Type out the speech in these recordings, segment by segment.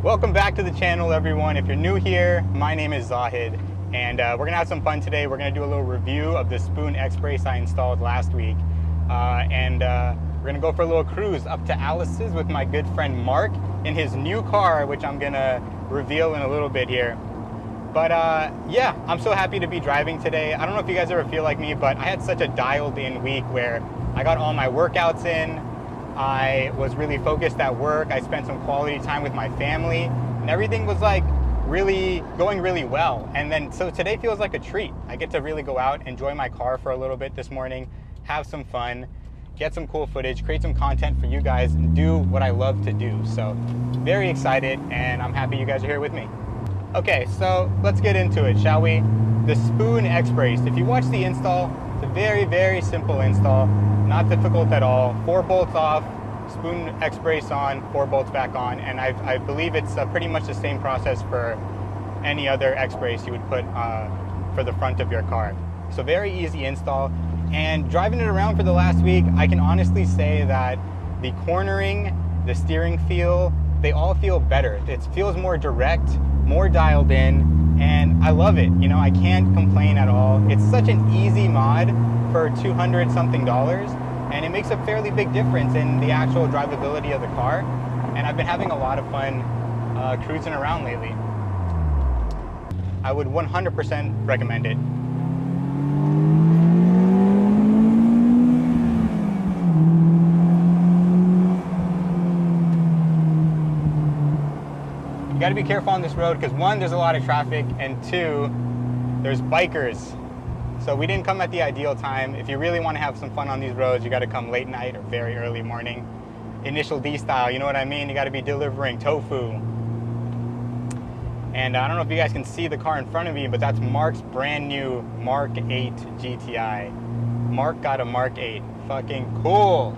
Welcome back to the channel, everyone. If you're new here, my name is Zahid, and we're gonna have some fun today. We're gonna do a little review of the Spoon X-Brace I installed last week, we're gonna go for a little cruise up to Alice's with my good friend Mark in his new car, which I'm gonna reveal in a little bit here. But yeah, I'm so happy to be driving today. I don't know if you guys ever feel like me, but I had such a dialed in week where I got all my workouts in. I was really focused at work. I spent some quality time with my family, and everything was like going really well. And then, so today feels like a treat. I get to really go out, enjoy my car for a little bit this morning, have some fun, get some cool footage, create some content for you guys, and do what I love to do. So very excited, and I'm happy you guys are here with me. Okay, so let's get into it, shall we? The Spoon X-Brace. If you watch the install, it's a very, very simple install. Not difficult at all. 4 bolts off, Spoon X-Brace on, 4 bolts back on, and I believe it's pretty much the same process for any other X-Brace you would put for the front of your car. So very easy install, and driving it around for the last week, I can honestly say that the cornering, the steering feel, they all feel better. It feels more direct, more dialed in, and I love it. You know, I can't complain at all. It's such an easy mod for $200 something, and it makes a fairly big difference in the actual drivability of the car. And I've been having a lot of fun cruising around lately. I would 100% recommend it. You gotta be careful on this road because 1, there's a lot of traffic, and 2, there's bikers. So we didn't come at the ideal time. If you really want to have some fun on these roads, you got to come late night or very early morning. Initial D style, you know what I mean? You got to be delivering tofu. And I don't know if you guys can see the car in front of me, but that's Marc's brand new Mark 8 GTI. Marc got a Mark 8. Fucking cool.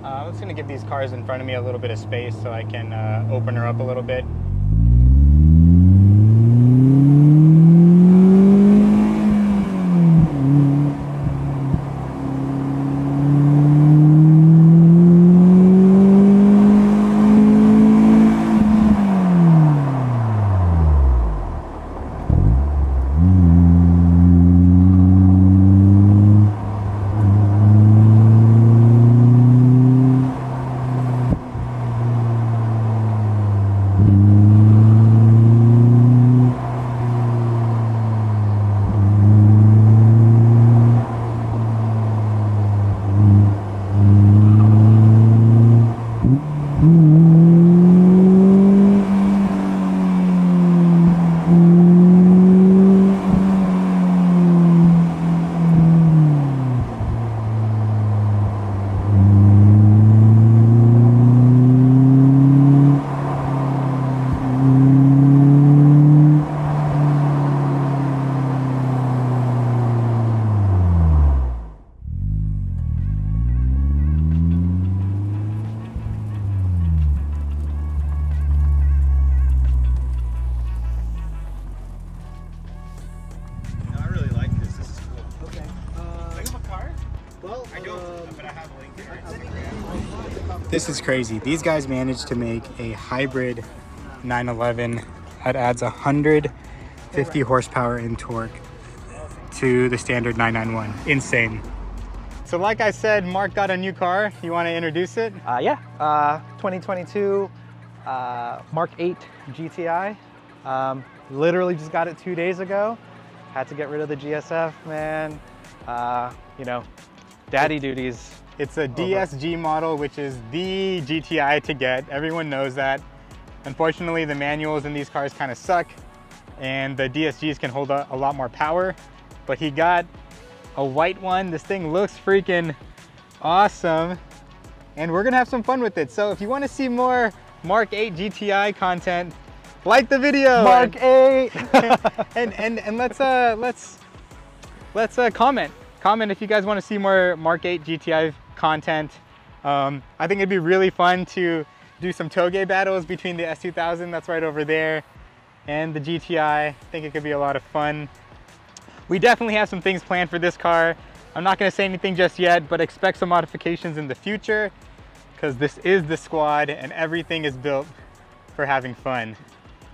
I'm just gonna give these cars in front of me a little bit of space so I can open her up a little bit. This is crazy. These guys managed to make a hybrid 911 that adds 150 horsepower in torque to the standard 991. Insane. So like I said, Marc got a new car. You want to introduce it? 2022 Mark 8 GTI. Literally just got it 2 days ago. Had to get rid of the GSF, man. You know, daddy duties. It's a DSG model, which is the GTI to get. Everyone knows that. Unfortunately, the manuals in these cars kind of suck, and the DSGs can hold a lot more power, but he got a white one. This thing looks freaking awesome, and we're gonna have some fun with it. So if you want to see more Mark 8 GTI content, like the video. Mark 8! and let's comment. Comment if you guys want to see more Mark 8 GTI content. I think it'd be really fun to do some Touge battles between the S2000 that's right over there and the GTI. I think it could be a lot of fun. We definitely have some things planned for this car. I'm not going to say anything just yet, but expect some modifications in the future because this is the squad and everything is built for having fun.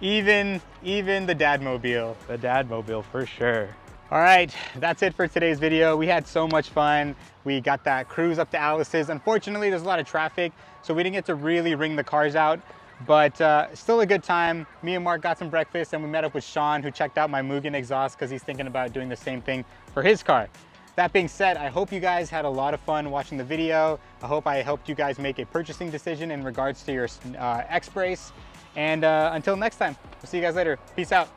Even the Dadmobile. The Dadmobile for sure. All right, that's it for today's video. We had so much fun. We got that cruise up to Alice's. Unfortunately, there's a lot of traffic, so we didn't get to really ring the cars out, but still a good time. Me and Mark got some breakfast and we met up with Sean, who checked out my Mugen exhaust because he's thinking about doing the same thing for his car. That being said, I hope you guys had a lot of fun watching the video. I hope I helped you guys make a purchasing decision in regards to your X-Brace. And until next time, we'll see you guys later. Peace out.